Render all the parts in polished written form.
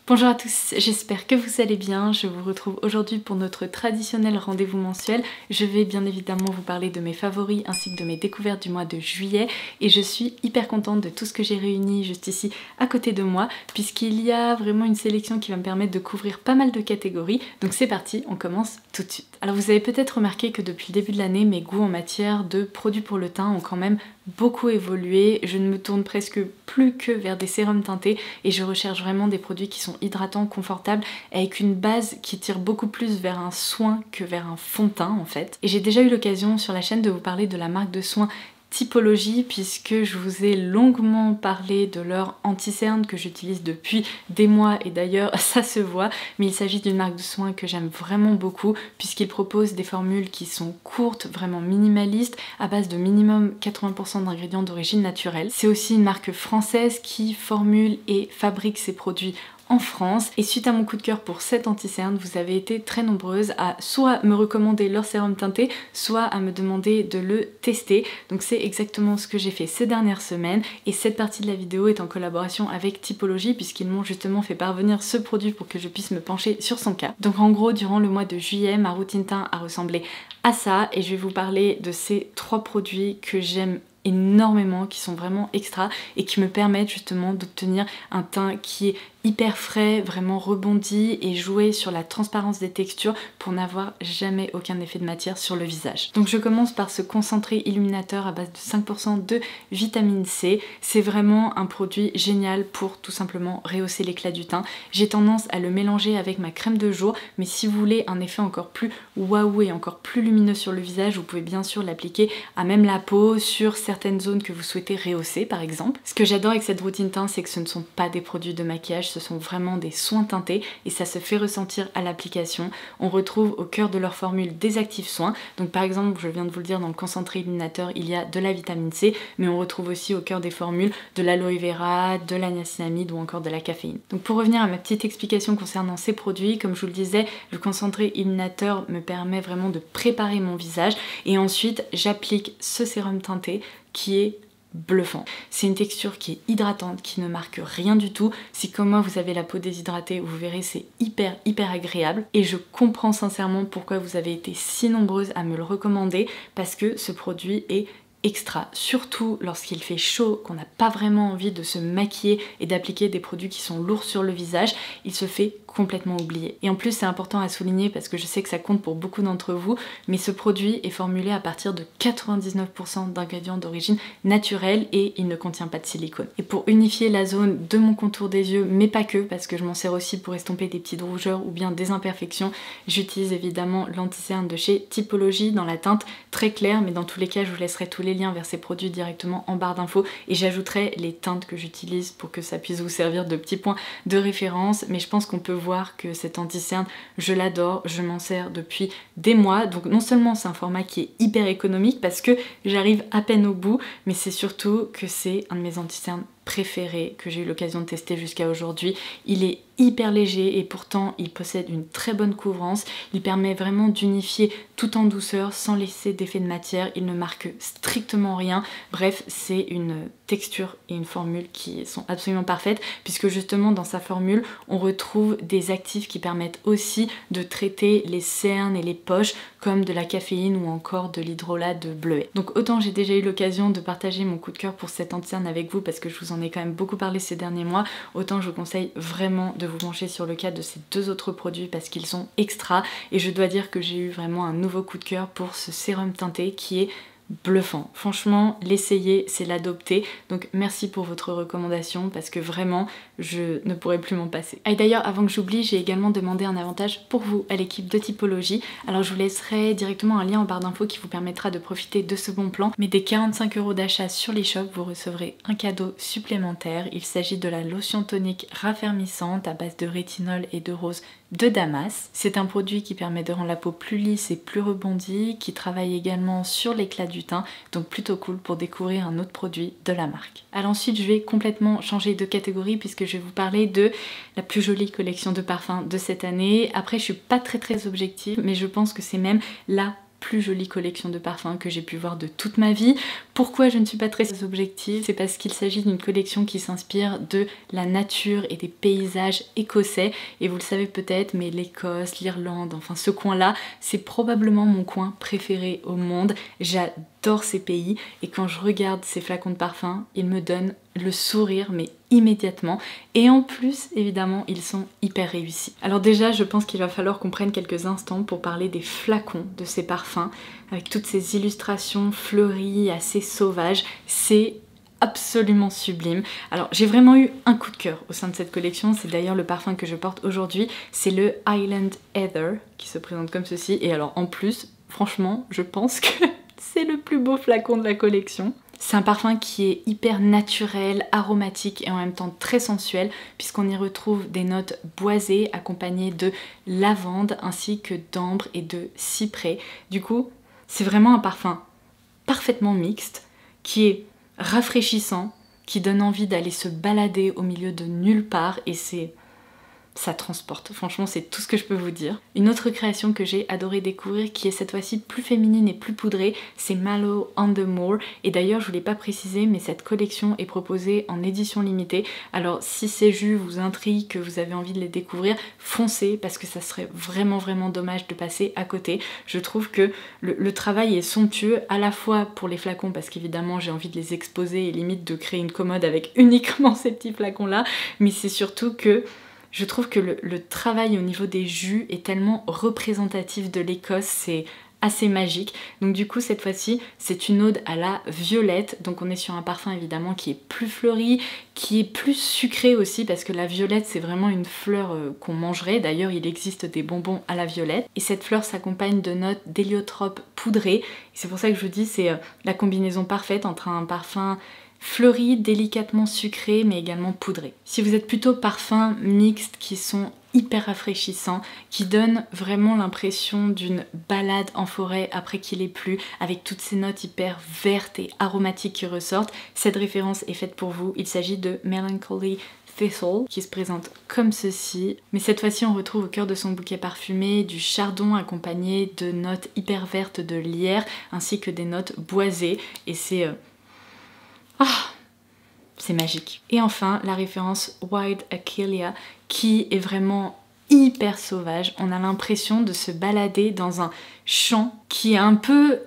Bonjour à tous, j'espère que vous allez bien. Je vous retrouve aujourd'hui pour notre traditionnel rendez-vous mensuel. Je vais bien évidemment vous parler de mes favoris ainsi que de mes découvertes du mois de juillet et je suis hyper contente de tout ce que j'ai réuni juste ici à côté de moi puisqu'il y a vraiment une sélection qui va me permettre de couvrir pas mal de catégories. Donc c'est parti, on commence tout de suite. Alors vous avez peut-être remarqué que depuis le début de l'année, mes goûts en matière de produits pour le teint ont quand même beaucoup évolué. Je ne me tourne presque plus que vers des sérums teintés et je recherche vraiment des produits qui sont hydratants, confortables, avec une base qui tire beaucoup plus vers un soin que vers un fond de teint en fait. Et j'ai déjà eu l'occasion sur la chaîne de vous parler de la marque de soins Typologie puisque je vous ai longuement parlé de leur anti-cerne que j'utilise depuis des mois et d'ailleurs ça se voit, mais il s'agit d'une marque de soins que j'aime vraiment beaucoup puisqu'ils proposent des formules qui sont courtes, vraiment minimalistes, à base de minimum 80% d'ingrédients d'origine naturelle. C'est aussi une marque française qui formule et fabrique ses produits en France et suite à mon coup de cœur pour cet anti-cerne, vous avez été très nombreuses à soit me recommander leur sérum teinté, soit à me demander de le tester. Donc c'est exactement ce que j'ai fait ces dernières semaines et cette partie de la vidéo est en collaboration avec Typologie puisqu'ils m'ont justement fait parvenir ce produit pour que je puisse me pencher sur son cas. Donc en gros, durant le mois de juillet, ma routine teint a ressemblé à ça et je vais vous parler de ces 3 produits que j'aime énormément, qui sont vraiment extra et qui me permettent justement d'obtenir un teint qui est hyper frais, vraiment rebondi et jouer sur la transparence des textures pour n'avoir jamais aucun effet de matière sur le visage. Donc je commence par ce concentré illuminateur à base de 5% de vitamine C. C'est vraiment un produit génial pour tout simplement rehausser l'éclat du teint. J'ai tendance à le mélanger avec ma crème de jour, mais si vous voulez un effet encore plus waouh et encore plus lumineux sur le visage, vous pouvez bien sûr l'appliquer à même la peau, sur certaines zones que vous souhaitez rehausser par exemple. Ce que j'adore avec cette routine teint, c'est que ce ne sont pas des produits de maquillage, ce sont vraiment des soins teintés et ça se fait ressentir à l'application. On retrouve au cœur de leur formule des actifs soins. Donc par exemple, je viens de vous le dire, dans le concentré illuminateur, il y a de la vitamine C, mais on retrouve aussi au cœur des formules de l'aloe vera, de la niacinamide ou encore de la caféine. Donc pour revenir à ma petite explication concernant ces produits, comme je vous le disais, le concentré illuminateur me permet vraiment de préparer mon visage et ensuite j'applique ce sérum teinté qui est bluffant. C'est une texture qui est hydratante, qui ne marque rien du tout. Si comme moi vous avez la peau déshydratée, vous verrez c'est hyper agréable et je comprends sincèrement pourquoi vous avez été si nombreuses à me le recommander parce que ce produit est extra, surtout lorsqu'il fait chaud, qu'on n'a pas vraiment envie de se maquiller et d'appliquer des produits qui sont lourds sur le visage, il se fait complètement oublié. Et en plus c'est important à souligner parce que je sais que ça compte pour beaucoup d'entre vous, mais ce produit est formulé à partir de 99% d'ingrédients d'origine naturelle et il ne contient pas de silicone. Et pour unifier la zone de mon contour des yeux, mais pas que, parce que je m'en sers aussi pour estomper des petites rougeurs ou bien des imperfections, j'utilise évidemment l'anti-cerne de chez Typologie dans la teinte très claire, mais dans tous les cas je vous laisserai tous les liens vers ces produits directement en barre d'infos et j'ajouterai les teintes que j'utilise pour que ça puisse vous servir de petits points de référence, mais je pense qu'on peut voir que cet anti-cerne, je l'adore, je m'en sers depuis des mois, donc non seulement c'est un format qui est hyper économique parce que j'arrive à peine au bout, mais c'est surtout que c'est un de mes anti-cernes préféré que j'ai eu l'occasion de tester jusqu'à aujourd'hui. Il est hyper léger et pourtant il possède une très bonne couvrance. Il permet vraiment d'unifier tout en douceur sans laisser d'effet de matière. Il ne marque strictement rien. Bref, c'est une texture et une formule qui sont absolument parfaites puisque justement dans sa formule on retrouve des actifs qui permettent aussi de traiter les cernes et les poches comme de la caféine ou encore de l'hydrolat de bleuet. Donc autant j'ai déjà eu l'occasion de partager mon coup de cœur pour cette anti-cerne avec vous parce que je vous en ai quand même beaucoup parlé ces derniers mois, autant je vous conseille vraiment de vous pencher sur le cas de ces 2 autres produits parce qu'ils sont extra et je dois dire que j'ai eu vraiment un nouveau coup de cœur pour ce sérum teinté qui est bluffant. Franchement, l'essayer, c'est l'adopter. Donc merci pour votre recommandation parce que vraiment, je ne pourrais plus m'en passer. Et d'ailleurs, avant que j'oublie, j'ai également demandé un avantage pour vous à l'équipe de Typologie. Alors je vous laisserai directement un lien en barre d'infos qui vous permettra de profiter de ce bon plan. Mais dès 45 € d'achat sur l'e-shop, vous recevrez un cadeau supplémentaire. Il s'agit de la lotion tonique raffermissante à base de rétinol et de rose de Damas. C'est un produit qui permet de rendre la peau plus lisse et plus rebondie, qui travaille également sur l'éclat du teint, donc plutôt cool pour découvrir un autre produit de la marque. Alors ensuite je vais complètement changer de catégorie puisque je vais vous parler de la plus jolie collection de parfums de cette année. Après je suis pas très objective mais je pense que c'est même la plus jolie collection de parfums que j'ai pu voir de toute ma vie. Pourquoi je ne suis pas très objective? C'est parce qu'il s'agit d'une collection qui s'inspire de la nature et des paysages écossais. Et vous le savez peut-être, mais l'Écosse, l'Irlande, enfin ce coin-là, c'est probablement mon coin préféré au monde. J'adore ces pays et quand je regarde ces flacons de parfum, ils me donnent le sourire mais immédiatement, et en plus évidemment ils sont hyper réussis. Alors déjà je pense qu'il va falloir qu'on prenne quelques instants pour parler des flacons de ces parfums avec toutes ces illustrations fleuries assez sauvages. C'est absolument sublime. Alors j'ai vraiment eu un coup de cœur au sein de cette collection, c'est d'ailleurs le parfum que je porte aujourd'hui, c'est le Highland Heather qui se présente comme ceci, et alors en plus franchement je pense que c'est le plus beau flacon de la collection. C'est un parfum qui est hyper naturel, aromatique et en même temps très sensuel puisqu'on y retrouve des notes boisées accompagnées de lavande ainsi que d'ambre et de cyprès. Du coup, c'est vraiment un parfum parfaitement mixte qui est rafraîchissant, qui donne envie d'aller se balader au milieu de nulle part et ça transporte, franchement c'est tout ce que je peux vous dire. Une autre création que j'ai adoré découvrir qui est cette fois-ci plus féminine et plus poudrée, c'est Mallow on the Moor, et d'ailleurs je ne l'ai pas précisé mais cette collection est proposée en édition limitée. Alors si ces jus vous intriguent, que vous avez envie de les découvrir, foncez parce que ça serait vraiment dommage de passer à côté. Je trouve que le travail est somptueux à la fois pour les flacons parce qu'évidemment j'ai envie de les exposer et limite de créer une commode avec uniquement ces petits flacons là, mais c'est surtout que je trouve que le travail au niveau des jus est tellement représentatif de l'Écosse, c'est assez magique. Donc du coup cette fois-ci c'est une ode à la violette, donc on est sur un parfum évidemment qui est plus fleuri, qui est plus sucré aussi parce que la violette c'est vraiment une fleur qu'on mangerait. D'ailleurs il existe des bonbons à la violette et cette fleur s'accompagne de notes d'héliotrope poudré. C'est pour ça que je vous dis c'est la combinaison parfaite entre un parfum fleuri, délicatement sucré mais également poudré. Si vous êtes plutôt parfums mixtes qui sont hyper rafraîchissants, qui donnent vraiment l'impression d'une balade en forêt après qu'il ait plu, avec toutes ces notes hyper vertes et aromatiques qui ressortent, cette référence est faite pour vous. Il s'agit de Melancholy Thistle qui se présente comme ceci, mais cette fois-ci on retrouve au cœur de son bouquet parfumé du chardon accompagné de notes hyper vertes de lierre ainsi que des notes boisées et c'est c'est magique. Et enfin, la référence Wild Achillea qui est vraiment hyper sauvage. On a l'impression de se balader dans un champ qui est un peu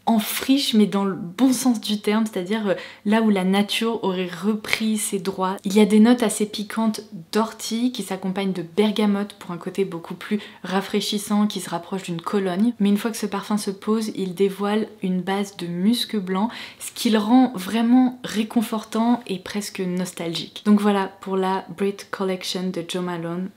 en friche mais dans le bon sens du terme, c'est-à-dire là où la nature aurait repris ses droits. Il y a des notes assez piquantes d'ortie qui s'accompagnent de bergamote pour un côté beaucoup plus rafraîchissant qui se rapproche d'une Cologne. Mais une fois que ce parfum se pose, il dévoile une base de musc blanc, ce qui le rend vraiment réconfortant et presque nostalgique. Donc voilà pour la Brit Collection de Jo Malone.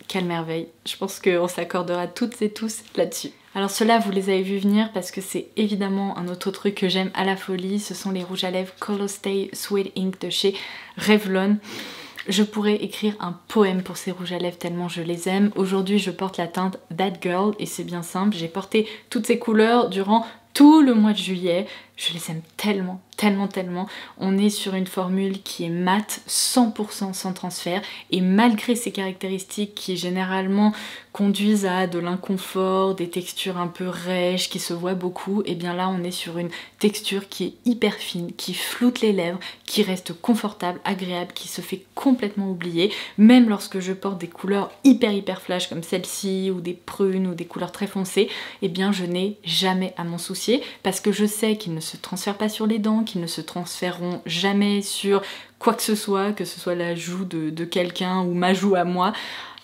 Quelle merveille, je pense qu'on s'accordera toutes et tous là-dessus. Alors ceux-là vous les avez vus venir parce que c'est évidemment un autre truc que j'aime à la folie, ce sont les rouges à lèvres Colorstay Sweet Ink de chez Revlon. Je pourrais écrire un poème pour ces rouges à lèvres tellement je les aime. Aujourd'hui je porte la teinte That Girl et c'est bien simple, j'ai porté toutes ces couleurs durant tout le mois de juillet. Je les aime tellement. On est sur une formule qui est mate, 100% sans transfert, et malgré ses caractéristiques qui généralement conduisent à de l'inconfort, des textures un peu rêches qui se voient beaucoup, et bien là on est sur une texture qui est hyper fine, qui floute les lèvres, qui reste confortable, agréable, qui se fait complètement oublier. Même lorsque je porte des couleurs hyper flash comme celle-ci, ou des prunes, ou des couleurs très foncées, et bien je n'ai jamais à m'en soucier, parce que je sais qu'ils ne se transfèrent pas sur les dents, qu'ils ne se transféreront jamais sur quoi que ce soit la joue de quelqu'un ou ma joue à moi.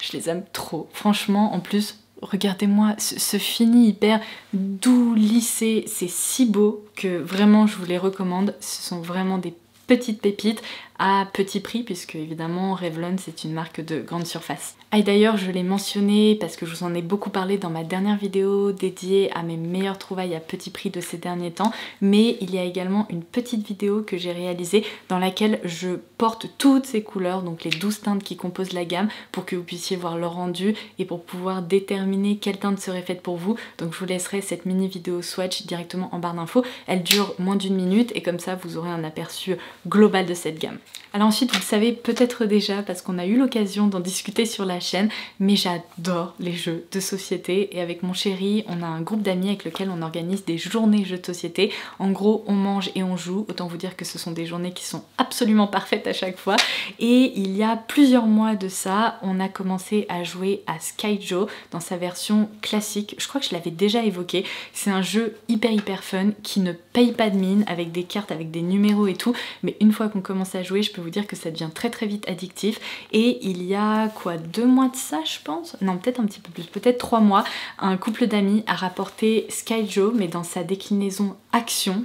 Je les aime trop. Franchement, en plus, regardez-moi ce fini hyper doux, lissé. C'est si beau que vraiment je vous les recommande. Ce sont vraiment des petites pépites à petit prix puisque évidemment Revlon c'est une marque de grande surface. Ah, et d'ailleurs je l'ai mentionné parce que je vous en ai beaucoup parlé dans ma dernière vidéo dédiée à mes meilleures trouvailles à petit prix de ces derniers temps, mais il y a également une petite vidéo que j'ai réalisée dans laquelle je porte toutes ces couleurs, donc les 12 teintes qui composent la gamme, pour que vous puissiez voir le rendu et pour pouvoir déterminer quelle teinte serait faite pour vous. Donc je vous laisserai cette mini vidéo swatch directement en barre d'infos, elle dure moins d'1 minute et comme ça vous aurez un aperçu global de cette gamme. Alors ensuite, vous le savez peut-être déjà parce qu'on a eu l'occasion d'en discuter sur la chaîne, mais j'adore les jeux de société et avec mon chéri, on a un groupe d'amis avec lequel on organise des journées jeux de société. En gros, on mange et on joue, autant vous dire que ce sont des journées qui sont absolument parfaites à chaque fois. Et il y a plusieurs mois de ça, on a commencé à jouer à Skyjo dans sa version classique. Je crois que je l'avais déjà évoqué. C'est un jeu hyper fun qui ne paye pas de mine, avec des cartes, avec des numéros et tout, mais une fois qu'on commence à jouer, je peux vous dire que ça devient très vite addictif. Et il y a quoi, 2 mois de ça je pense, non peut-être un petit peu plus, peut-être 3 mois, un couple d'amis a rapporté Skyjo mais dans sa déclinaison action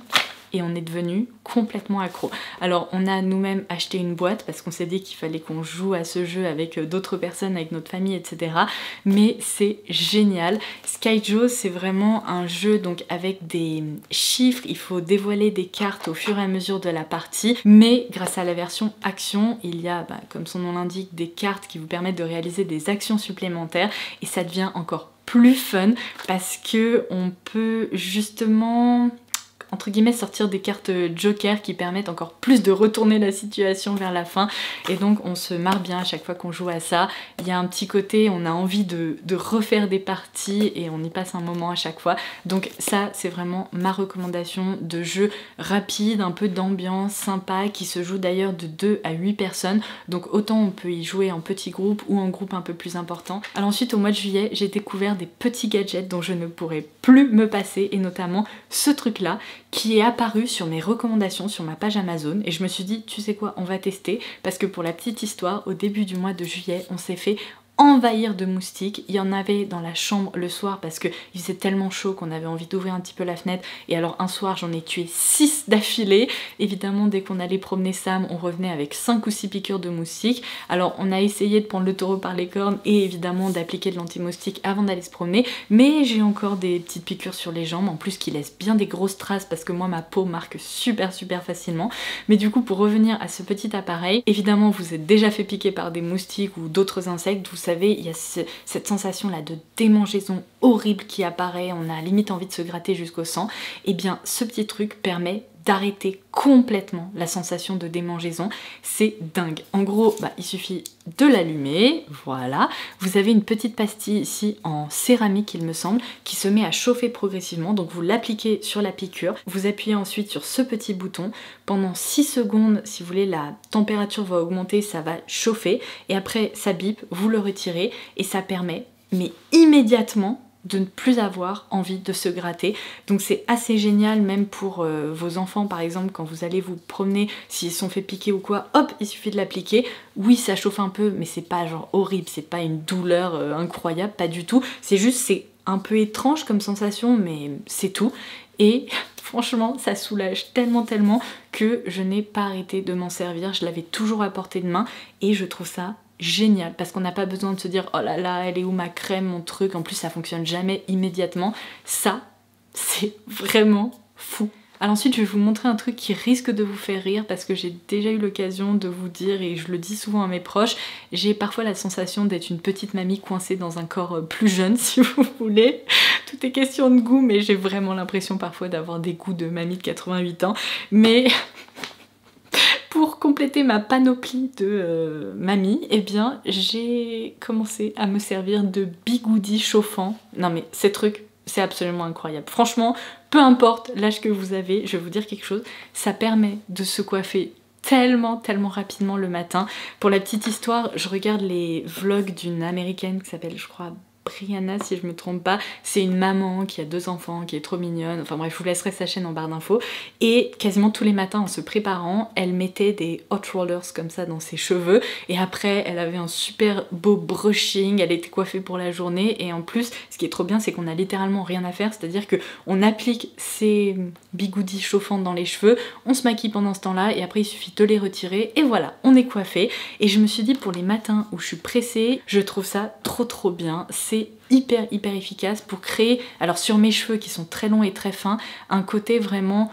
et on est devenu complètement accro. Alors on a nous-mêmes acheté une boîte parce qu'on s'est dit qu'il fallait qu'on joue à ce jeu avec d'autres personnes, avec notre famille, etc. Mais c'est génial. Skyjo, c'est vraiment un jeu donc avec des chiffres, il faut dévoiler des cartes au fur et à mesure de la partie, mais grâce à la version action, il y a, comme son nom l'indique, des cartes qui vous permettent de réaliser des actions supplémentaires et ça devient encore plus fun parce que on peut justement, entre guillemets, sortir des cartes joker qui permettent encore plus de retourner la situation vers la fin et donc on se marre bien à chaque fois qu'on joue à ça. Il y a un petit côté, on a envie de refaire des parties et on y passe un moment à chaque fois, donc ça c'est vraiment ma recommandation de jeu rapide, un peu d'ambiance sympa, qui se joue d'ailleurs de 2 à 8 personnes, donc autant on peut y jouer en petit groupe ou en groupe un peu plus important. Alors ensuite, au mois de juillet, j'ai découvert des petits gadgets dont je ne pourrais plus me passer, et notamment ce truc là qui est apparu sur mes recommandations sur ma page Amazon et je me suis dit, tu sais quoi, on va tester, parce que pour la petite histoire, au début du mois de juillet, on s'est fait envahir de moustiques. Il y en avait dans la chambre le soir parce qu'il faisait tellement chaud qu'on avait envie d'ouvrir un petit peu la fenêtre, et alors un soir j'en ai tué 6 d'affilée. Évidemment, dès qu'on allait promener Sam, on revenait avec 5 ou 6 piqûres de moustiques. Alors on a essayé de prendre le taureau par les cornes et évidemment d'appliquer de l'anti-moustique avant d'aller se promener, mais j'ai encore des petites piqûres sur les jambes, en plus qui laissent bien des grosses traces parce que moi ma peau marque super facilement. Mais du coup, pour revenir à ce petit appareil, évidemment vous êtes déjà fait piquer par des moustiques ou d'autres insectes, vous savez, il y a cette sensation là de démangeaison horrible qui apparaît, on a limite envie de se gratter jusqu'au sang. Et bien ce petit truc permet d'arrêter complètement la sensation de démangeaison, c'est dingue. En gros, il suffit de l'allumer, voilà. Vous avez une petite pastille ici en céramique, il me semble, qui se met à chauffer progressivement, donc vous l'appliquez sur la piqûre, vous appuyez ensuite sur ce petit bouton, pendant 6 secondes, si vous voulez, la température va augmenter, ça va chauffer, et après ça bip, vous le retirez, et ça permet, mais immédiatement, de ne plus avoir envie de se gratter. Donc c'est assez génial même pour vos enfants par exemple, quand vous allez vous promener, s'ils sont fait piquer ou quoi, hop, il suffit de l'appliquer. Oui, ça chauffe un peu, mais c'est pas genre horrible, c'est pas une douleur incroyable, pas du tout. C'est juste, c'est un peu étrange comme sensation, mais c'est tout. Et franchement, ça soulage tellement que je n'ai pas arrêté de m'en servir. Je l'avais toujours à portée de main et je trouve ça génial parce qu'on n'a pas besoin de se dire oh là là, elle est où ma crème, mon truc. En plus ça fonctionne jamais immédiatement. Ça, c'est vraiment fou. Alors ensuite, je vais vous montrer un truc qui risque de vous faire rire parce que j'ai déjà eu l'occasion de vous dire, et je le dis souvent à mes proches, j'ai parfois la sensation d'être une petite mamie coincée dans un corps plus jeune, si vous voulez. Tout est question de goût, mais j'ai vraiment l'impression parfois d'avoir des goûts de mamie de 88 ans. Mais pour compléter ma panoplie de mamie, eh bien j'ai commencé à me servir de bigoudis chauffants. Non mais ces trucs, c'est absolument incroyable. Franchement, peu importe l'âge que vous avez, je vais vous dire quelque chose, ça permet de se coiffer tellement rapidement le matin. Pour la petite histoire, je regarde les vlogs d'une américaine qui s'appelle, je crois, Brianna, si je me trompe pas. C'est une maman qui a 2 enfants, qui est trop mignonne. Enfin bref, je vous laisserai sa chaîne en barre d'infos. Et quasiment tous les matins, en se préparant, elle mettait des hot rollers comme ça dans ses cheveux. Et après, elle avait un super beau brushing. Elle était coiffée pour la journée. Et en plus, ce qui est trop bien, c'est qu'on a littéralement rien à faire. C'est-à-dire que on applique ces bigoudis chauffants dans les cheveux, on se maquille pendant ce temps-là, et après il suffit de les retirer. Et voilà, on est coiffé. Et je me suis dit, pour les matins où je suis pressée, je trouve ça trop bien. C'est hyper efficace pour créer, alors sur mes cheveux qui sont très longs et très fins, un côté vraiment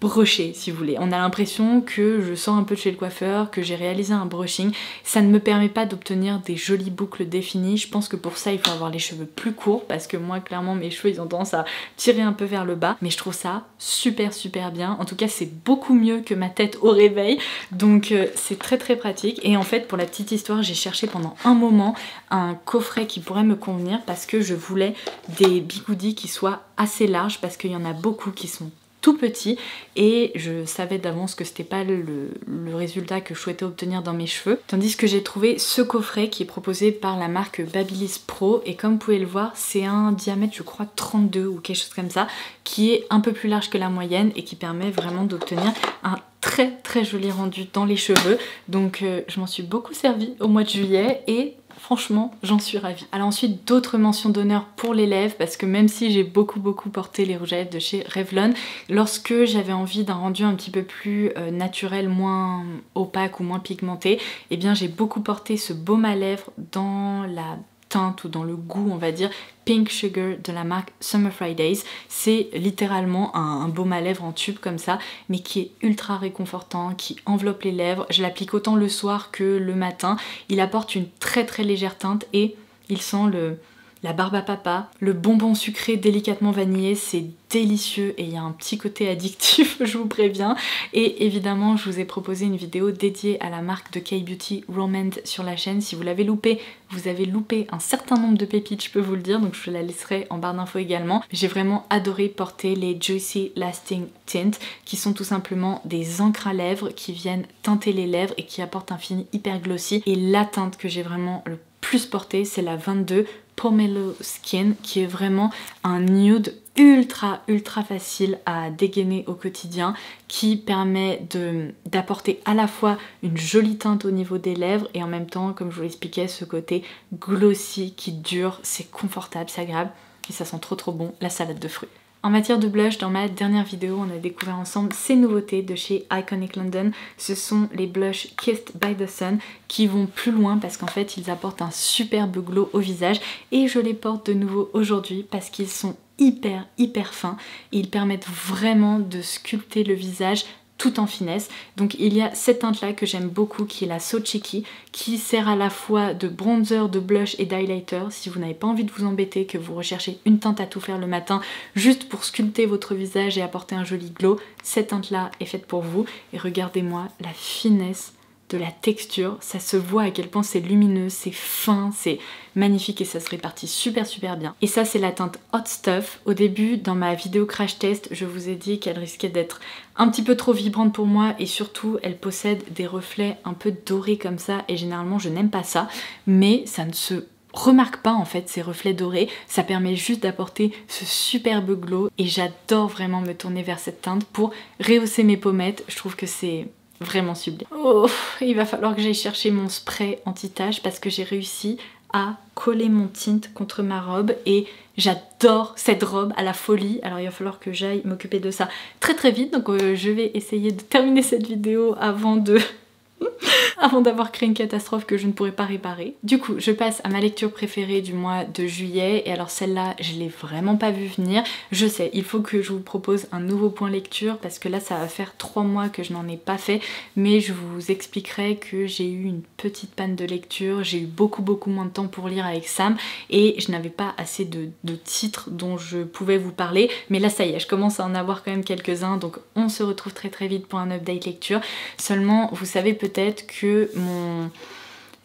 brocher si vous voulez. On a l'impression que je sors un peu de chez le coiffeur, que j'ai réalisé un brushing. Ça ne me permet pas d'obtenir des jolies boucles définies. Je pense que pour ça il faut avoir les cheveux plus courts parce que moi clairement mes cheveux ils ont tendance à tirer un peu vers le bas. Mais je trouve ça super bien. En tout cas c'est beaucoup mieux que ma tête au réveil. Donc c'est très pratique. Et en fait pour la petite histoire j'ai cherché pendant un moment un coffret qui pourrait me convenir parce que je voulais des bigoudis qui soient assez larges parce qu'il y en a beaucoup qui sont tout petit et je savais d'avance que c'était pas le résultat que je souhaitais obtenir dans mes cheveux. Tandis que j'ai trouvé ce coffret qui est proposé par la marque Babyliss Pro et comme vous pouvez le voir c'est un diamètre je crois 32 ou quelque chose comme ça qui est un peu plus large que la moyenne et qui permet vraiment d'obtenir un très joli rendu dans les cheveux. Donc je m'en suis beaucoup servi au mois de juillet et franchement, j'en suis ravie. Alors ensuite, d'autres mentions d'honneur pour les lèvres, parce que même si j'ai beaucoup porté les rouges à lèvres de chez Revlon, lorsque j'avais envie d'un rendu un petit peu plus naturel, moins opaque ou moins pigmenté, eh bien j'ai beaucoup porté ce baume à lèvres dans la teinte ou dans le goût on va dire Pink Sugar de la marque Summer Fridays. C'est littéralement un baume à lèvres en tube comme ça mais qui est ultra réconfortant, qui enveloppe les lèvres. Je l'applique autant le soir que le matin. Il apporte une très légère teinte et il sent la barbe à papa, le bonbon sucré délicatement vanillé, c'est délicieux et il y a un petit côté addictif, je vous préviens. Et évidemment, je vous ai proposé une vidéo dédiée à la marque de K-Beauty Romand sur la chaîne. Si vous l'avez loupé, vous avez loupé un certain nombre de pépites, je peux vous le dire, donc je la laisserai en barre d'infos également. J'ai vraiment adoré porter les Juicy Lasting Tint, qui sont tout simplement des encres à lèvres qui viennent teinter les lèvres et qui apportent un fini hyper glossy. Et la teinte que j'ai vraiment le plus portée, c'est la 22 Pomelo Skin, qui est vraiment un nude ultra facile à dégainer au quotidien, qui permet d'apporter à la fois une jolie teinte au niveau des lèvres et en même temps, comme je vous l'expliquais, ce côté glossy qui dure, c'est confortable, c'est agréable et ça sent trop bon, la salade de fruits. En matière de blush, dans ma dernière vidéo, on a découvert ensemble ces nouveautés de chez Iconic London. Ce sont les blushs Kissed by the Sun qui vont plus loin parce qu'en fait, ils apportent un superbe glow au visage et je les porte de nouveau aujourd'hui parce qu'ils sont hyper fins et ils permettent vraiment de sculpter le visage tout en finesse. Donc il y a cette teinte là que j'aime beaucoup qui est la So Cheeky, qui sert à la fois de bronzer, de blush et d'highlighter. Si vous n'avez pas envie de vous embêter, que vous recherchez une teinte à tout faire le matin juste pour sculpter votre visage et apporter un joli glow, cette teinte là est faite pour vous. Et regardez-moi la finesse de la texture, ça se voit à quel point c'est lumineux, c'est fin, c'est magnifique et ça se répartit super bien. Et ça c'est la teinte Hot Stuff. Au début dans ma vidéo crash test, je vous ai dit qu'elle risquait d'être un petit peu trop vibrante pour moi et surtout elle possède des reflets un peu dorés comme ça et généralement je n'aime pas ça, mais ça ne se remarque pas en fait ces reflets dorés, ça permet juste d'apporter ce superbe glow et j'adore vraiment me tourner vers cette teinte pour rehausser mes pommettes. Je trouve que c'est vraiment sublime. Oh, il va falloir que j'aille chercher mon spray anti-tache parce que j'ai réussi à coller mon tint contre ma robe et j'adore cette robe à la folie. Alors il va falloir que j'aille m'occuper de ça très vite, donc je vais essayer de terminer cette vidéo avant d'avoir créé une catastrophe que je ne pourrais pas réparer. Du coup, je passe à ma lecture préférée du mois de juillet. Et alors celle-là, je l'ai vraiment pas vue venir. Je sais, il faut que je vous propose un nouveau point lecture parce que là, ça va faire 3 mois que je n'en ai pas fait. Mais je vous expliquerai que j'ai eu une petite panne de lecture. J'ai eu beaucoup moins de temps pour lire avec Sam. Et je n'avais pas assez de titres dont je pouvais vous parler. Mais là, ça y est, je commence à en avoir quand même quelques-uns. Donc on se retrouve très vite pour un update lecture. Seulement, vous savez peut-être que mon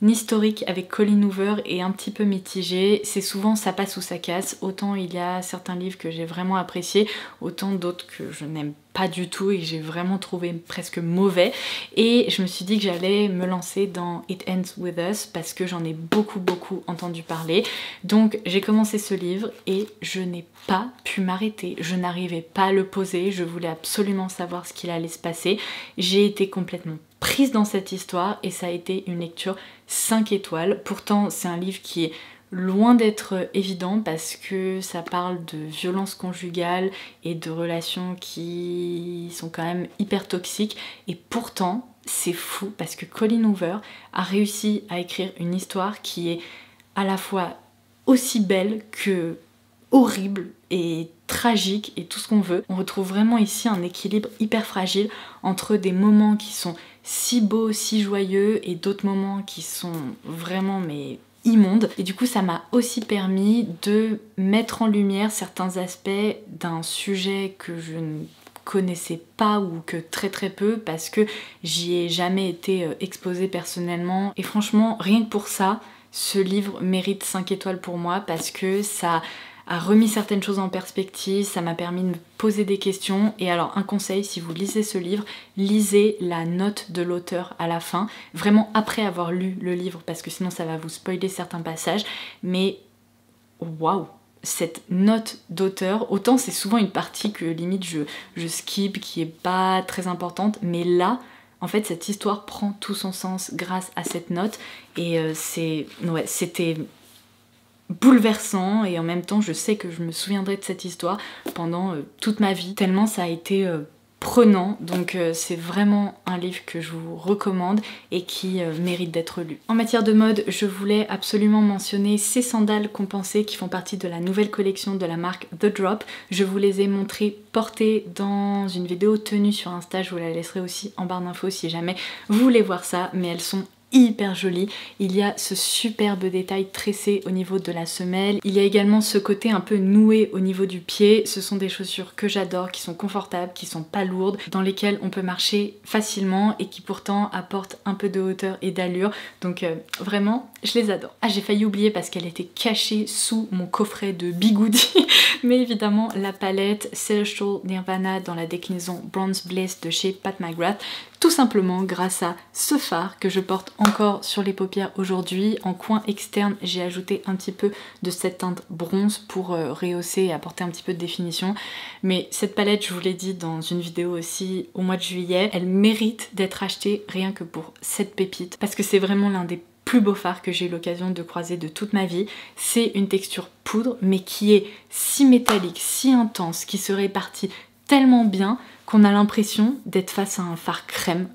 historique avec Colleen Hoover est un petit peu mitigé. C'est souvent ça passe ou ça casse. Autant il y a certains livres que j'ai vraiment appréciés, autant d'autres que je n'aime pas du tout et que j'ai vraiment trouvé presque mauvais. Et je me suis dit que j'allais me lancer dans It Ends With Us parce que j'en ai beaucoup entendu parler. Donc j'ai commencé ce livre et je n'ai pas pu m'arrêter. Je n'arrivais pas à le poser. Je voulais absolument savoir ce qu'il allait se passer. J'ai été complètement prise dans cette histoire et ça a été une lecture 5 étoiles. Pourtant c'est un livre qui est loin d'être évident parce que ça parle de violence conjugale et de relations qui sont quand même hyper toxiques et pourtant c'est fou parce que Colleen Hoover a réussi à écrire une histoire qui est à la fois aussi belle que horrible et tragique et tout ce qu'on veut. On retrouve vraiment ici un équilibre hyper fragile entre des moments qui sont si beaux, si joyeux et d'autres moments qui sont vraiment mais immondes. Et du coup ça m'a aussi permis de mettre en lumière certains aspects d'un sujet que je ne connaissais pas ou que très peu parce que j'y ai jamais été exposée personnellement. Et franchement, rien que pour ça, ce livre mérite 5 étoiles pour moi parce que ça a remis certaines choses en perspective, ça m'a permis de me poser des questions. Et alors un conseil, si vous lisez ce livre, lisez la note de l'auteur à la fin, vraiment après avoir lu le livre parce que sinon ça va vous spoiler certains passages. Mais waouh, cette note d'auteur, autant c'est souvent une partie que limite je skip, qui est pas très importante, mais là en fait cette histoire prend tout son sens grâce à cette note. Et c'était bouleversant et en même temps je sais que je me souviendrai de cette histoire pendant toute ma vie, tellement ça a été prenant. Donc c'est vraiment un livre que je vous recommande et qui mérite d'être lu. En matière de mode, je voulais absolument mentionner ces sandales compensées qui font partie de la nouvelle collection de la marque The Drop. Je vous les ai montrées portées dans une vidéo tenue sur Insta, je vous la laisserai aussi en barre d'infos si jamais vous voulez voir ça, mais elles sont hyper jolie. Il y a ce superbe détail tressé au niveau de la semelle. Il y a également ce côté un peu noué au niveau du pied. Ce sont des chaussures que j'adore, qui sont confortables, qui sont pas lourdes, dans lesquelles on peut marcher facilement et qui pourtant apportent un peu de hauteur et d'allure. Donc vraiment, je les adore. Ah, j'ai failli oublier parce qu'elle était cachée sous mon coffret de bigoudi. Mais évidemment, la palette Celestial Nirvana dans la déclinaison Bronze Bliss de chez Pat McGrath. Tout simplement grâce à ce fard que je porte encore sur les paupières aujourd'hui. En coin externe, j'ai ajouté un petit peu de cette teinte bronze pour rehausser et apporter un petit peu de définition. Mais cette palette, je vous l'ai dit dans une vidéo aussi au mois de juillet, elle mérite d'être achetée rien que pour cette pépite. Parce que c'est vraiment l'un des plus beaux fards que j'ai eu l'occasion de croiser de toute ma vie. C'est une texture poudre, mais qui est si métallique, si intense, qui se répartit tellement bien qu'on a l'impression d'être face à un fard crème.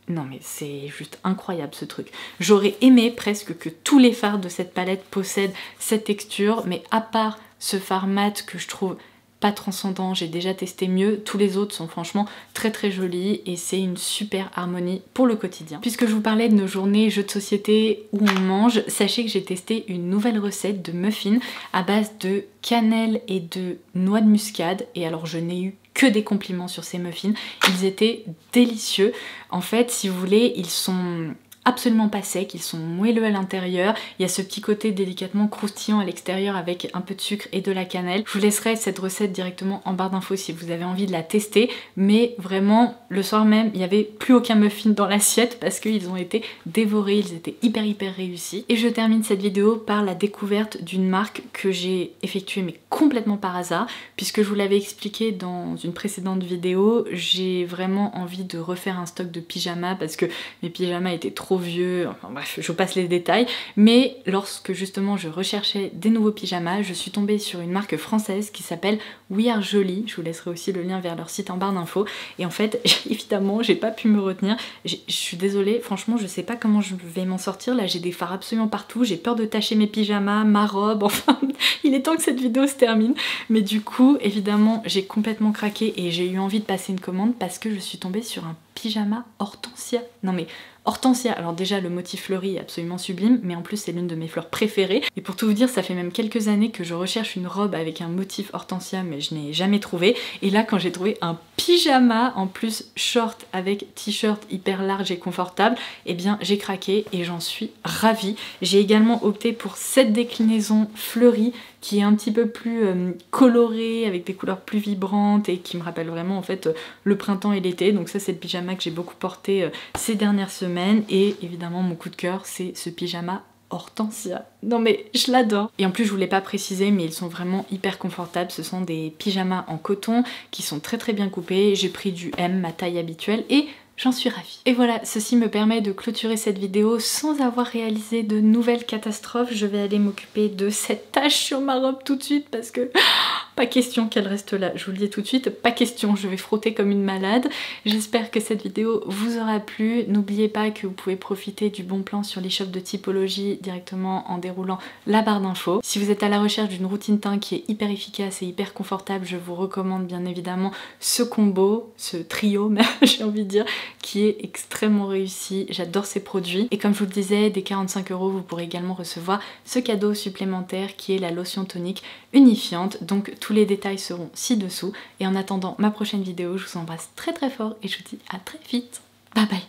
Non mais c'est juste incroyable ce truc. J'aurais aimé presque que tous les fards de cette palette possèdent cette texture, mais à part ce fard mat que je trouve pas transcendant, j'ai déjà testé mieux, tous les autres sont franchement très jolis et c'est une super harmonie pour le quotidien. Puisque je vous parlais de nos journées jeux de société où on mange, sachez que j'ai testé une nouvelle recette de muffins à base de cannelle et de noix de muscade, et alors je n'ai eu que des compliments sur ces muffins, ils étaient délicieux. En fait, si vous voulez, ils sont absolument pas secs, ils sont moelleux à l'intérieur, il y a ce petit côté délicatement croustillant à l'extérieur avec un peu de sucre et de la cannelle. Je vous laisserai cette recette directement en barre d'infos si vous avez envie de la tester, mais vraiment le soir même il n'y avait plus aucun muffin dans l'assiette parce qu'ils ont été dévorés, ils étaient hyper réussis. Et je termine cette vidéo par la découverte d'une marque que j'ai effectuée mais complètement par hasard, puisque je vous l'avais expliqué dans une précédente vidéo, j'ai vraiment envie de refaire un stock de pyjamas parce que mes pyjamas étaient trop vieux, enfin bref, je vous passe les détails. Mais lorsque justement je recherchais des nouveaux pyjamas, je suis tombée sur une marque française qui s'appelle We Are Jolie. Je vous laisserai aussi le lien vers leur site en barre d'infos. Et en fait, évidemment, j'ai pas pu me retenir. Je suis désolée, franchement, je sais pas comment je vais m'en sortir. Là, j'ai des fards absolument partout. J'ai peur de tacher mes pyjamas, ma robe, enfin, il est temps que cette vidéo se termine. Mais du coup, évidemment, j'ai complètement craqué et j'ai eu envie de passer une commande parce que je suis tombée sur un pyjama hortensia. Non mais hortensia, alors déjà le motif fleuri est absolument sublime, mais en plus c'est l'une de mes fleurs préférées. Et pour tout vous dire, ça fait même quelques années que je recherche une robe avec un motif hortensia, mais je n'ai jamais trouvé. Et là, quand j'ai trouvé un pyjama, en plus short avec t-shirt hyper large et confortable, eh bien j'ai craqué et j'en suis ravie. J'ai également opté pour cette déclinaison fleurie qui est un petit peu plus colorée, avec des couleurs plus vibrantes et qui me rappelle vraiment en fait le printemps et l'été. Donc ça, c'est le pyjama que j'ai beaucoup porté ces dernières semaines. Et évidemment, mon coup de cœur, c'est ce pyjama hortensia. Non mais je l'adore. Et en plus, je vous l'ai pas précisé, mais ils sont vraiment hyper confortables. Ce sont des pyjamas en coton qui sont très bien coupés. J'ai pris du M, ma taille habituelle, et j'en suis ravie. Et voilà, ceci me permet de clôturer cette vidéo sans avoir réalisé de nouvelles catastrophes. Je vais aller m'occuper de cette tache sur ma robe tout de suite parce que pas question qu'elle reste là, je vous le dis tout de suite, pas question, je vais frotter comme une malade. J'espère que cette vidéo vous aura plu. N'oubliez pas que vous pouvez profiter du bon plan sur l'e-shop de Typologie directement en déroulant la barre d'infos. Si vous êtes à la recherche d'une routine teint qui est hyper efficace et hyper confortable, je vous recommande bien évidemment ce combo, ce trio même j'ai envie de dire, qui est extrêmement réussi. J'adore ces produits. Et comme je vous le disais, dès 45 €, vous pourrez également recevoir ce cadeau supplémentaire qui est la lotion tonique unifiante. Donc tous les détails seront ci-dessous. Et en attendant ma prochaine vidéo, je vous embrasse très très fort et je vous dis à très vite. Bye bye.